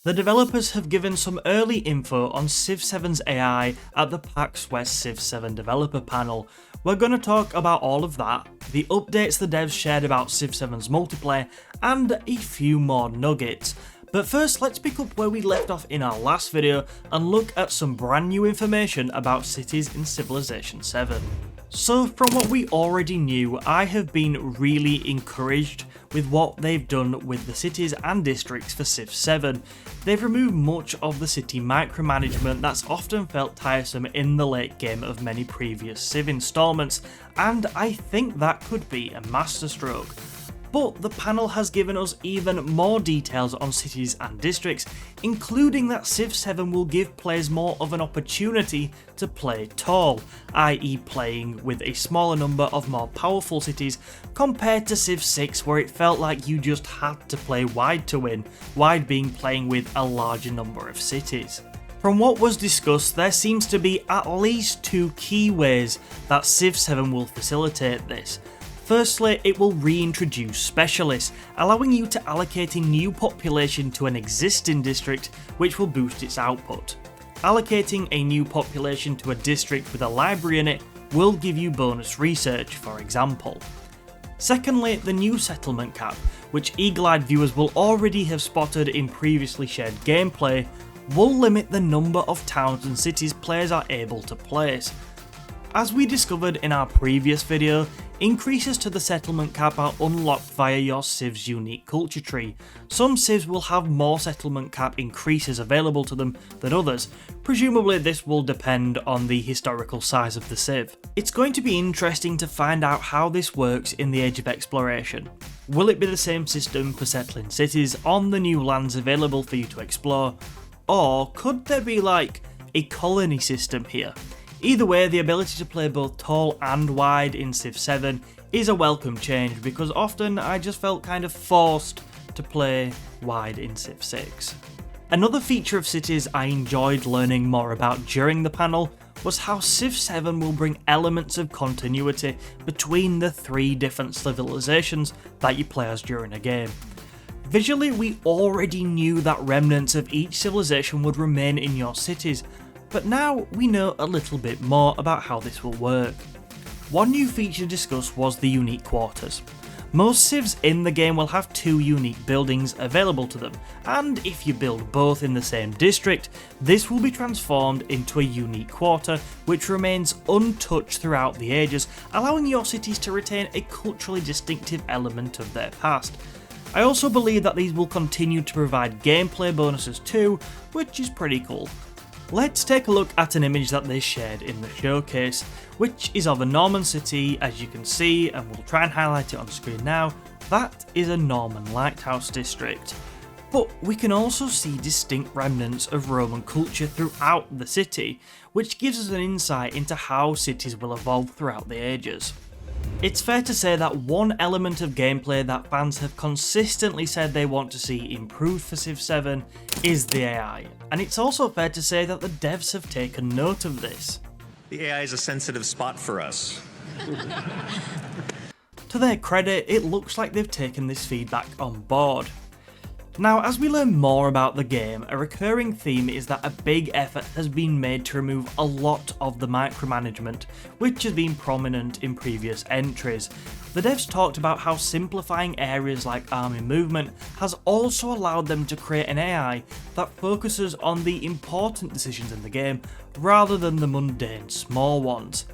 The developers have given some early info on Civ 7's AI at the PAX West Civ 7 developer panel. We're going to talk about all of that, the updates the devs shared about Civ 7's multiplayer, and a few more nuggets. But first, let's pick up where we left off in our last video and look at some brand new information about cities in Civilization 7. So from what we already knew, I have been really encouraged with what they've done with the cities and districts for Civ 7. They've removed much of the city micromanagement that's often felt tiresome in the late game of many previous Civ installments, and I think that could be a masterstroke. But the panel has given us even more details on cities and districts, including that Civ 7 will give players more of an opportunity to play tall, i.e. playing with a smaller number of more powerful cities compared to Civ 6 where it felt like you just had to play wide to win, wide being playing with a larger number of cities. From what was discussed, there seems to be at least two key ways that Civ 7 will facilitate this. Firstly, it will reintroduce specialists, allowing you to allocate a new population to an existing district, which will boost its output. Allocating a new population to a district with a library in it will give you bonus research, for example. Secondly, the new settlement cap, which eagle-eyed viewers will already have spotted in previously shared gameplay, will limit the number of towns and cities players are able to place. As we discovered in our previous video, increases to the settlement cap are unlocked via your Civ's unique culture tree. Some Civs will have more settlement cap increases available to them than others. Presumably this will depend on the historical size of the Civ. It's going to be interesting to find out how this works in the Age of Exploration. Will it be the same system for settling cities on the new lands available for you to explore? Or could there be like a colony system here? Either way, the ability to play both tall and wide in Civ 7 is a welcome change, because often I just felt kind of forced to play wide in Civ 6. Another feature of cities I enjoyed learning more about during the panel was how Civ 7 will bring elements of continuity between the three different civilizations that you play as during a game. Visually, we already knew that remnants of each civilization would remain in your cities, but now we know a little bit more about how this will work. One new feature discussed was the unique quarters. Most civs in the game will have two unique buildings available to them, and if you build both in the same district, this will be transformed into a unique quarter which remains untouched throughout the ages, allowing your cities to retain a culturally distinctive element of their past. I also believe that these will continue to provide gameplay bonuses too, which is pretty cool. Let's take a look at an image that they shared in the showcase, which is of a Norman city, as you can see, and we'll try and highlight it on screen now. That is a Norman lighthouse district. But we can also see distinct remnants of Roman culture throughout the city, which gives us an insight into how cities will evolve throughout the ages. It's fair to say that one element of gameplay that fans have consistently said they want to see improved for Civ 7 is the AI, and it's also fair to say that the devs have taken note of this. The AI is a sensitive spot for us. To their credit, it looks like they've taken this feedback on board. Now, as we learn more about the game, a recurring theme is that a big effort has been made to remove a lot of the micromanagement, which has been prominent in previous entries. The devs talked about how simplifying areas like army movement has also allowed them to create an AI that focuses on the important decisions in the game, rather than the mundane small ones.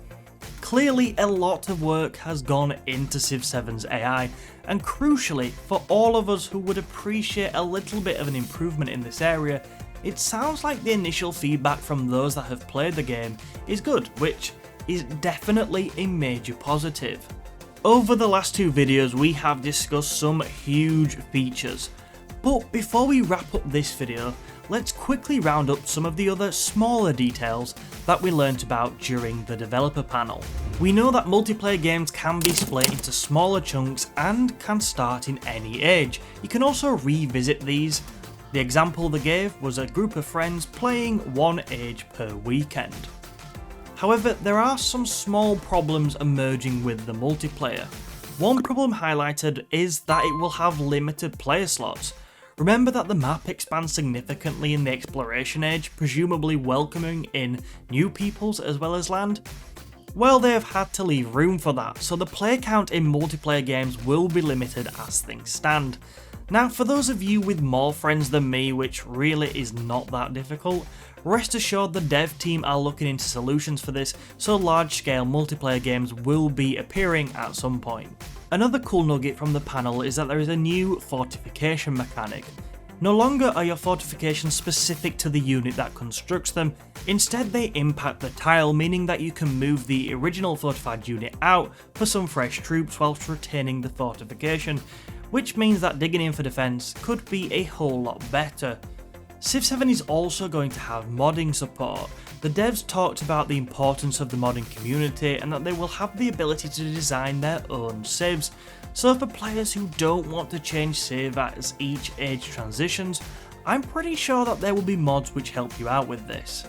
Clearly, a lot of work has gone into Civ 7's AI, and crucially, for all of us who would appreciate a little bit of an improvement in this area, it sounds like the initial feedback from those that have played the game is good, which is definitely a major positive. Over the last two videos, we have discussed some huge features, but before we wrap up this video, let's quickly round up some of the other smaller details that we learnt about during the developer panel. We know that multiplayer games can be split into smaller chunks and can start in any age. You can also revisit these. The example they gave was a group of friends playing one age per weekend. However, there are some small problems emerging with the multiplayer. One problem highlighted is that it will have limited player slots. Remember that the map expands significantly in the exploration age, presumably welcoming in new peoples as well as land? Well, they have had to leave room for that, so the player count in multiplayer games will be limited as things stand. Now, for those of you with more friends than me, which really is not that difficult, rest assured the dev team are looking into solutions for this, so large-scale multiplayer games will be appearing at some point. Another cool nugget from the panel is that there is a new fortification mechanic. No longer are your fortifications specific to the unit that constructs them, instead they impact the tile, meaning that you can move the original fortified unit out for some fresh troops whilst retaining the fortification, which means that digging in for defense could be a whole lot better. Civ 7 is also going to have modding support. The devs talked about the importance of the modding community and that they will have the ability to design their own civs. So for players who don't want to change civ as each age transitions, I'm pretty sure that there will be mods which help you out with this.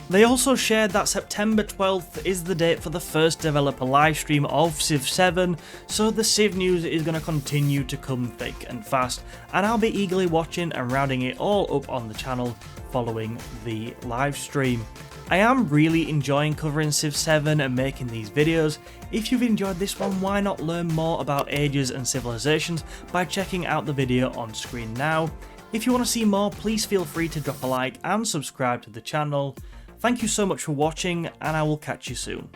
They also shared that September 12th is the date for the first developer livestream of Civ 7, so the Civ news is going to continue to come thick and fast, and I'll be eagerly watching and rounding it all up on the channel following the livestream. I am really enjoying covering Civ 7 and making these videos. If you've enjoyed this one, why not learn more about ages and civilizations by checking out the video on screen now. If you want to see more, please feel free to drop a like and subscribe to the channel. Thank you so much for watching, and I will catch you soon.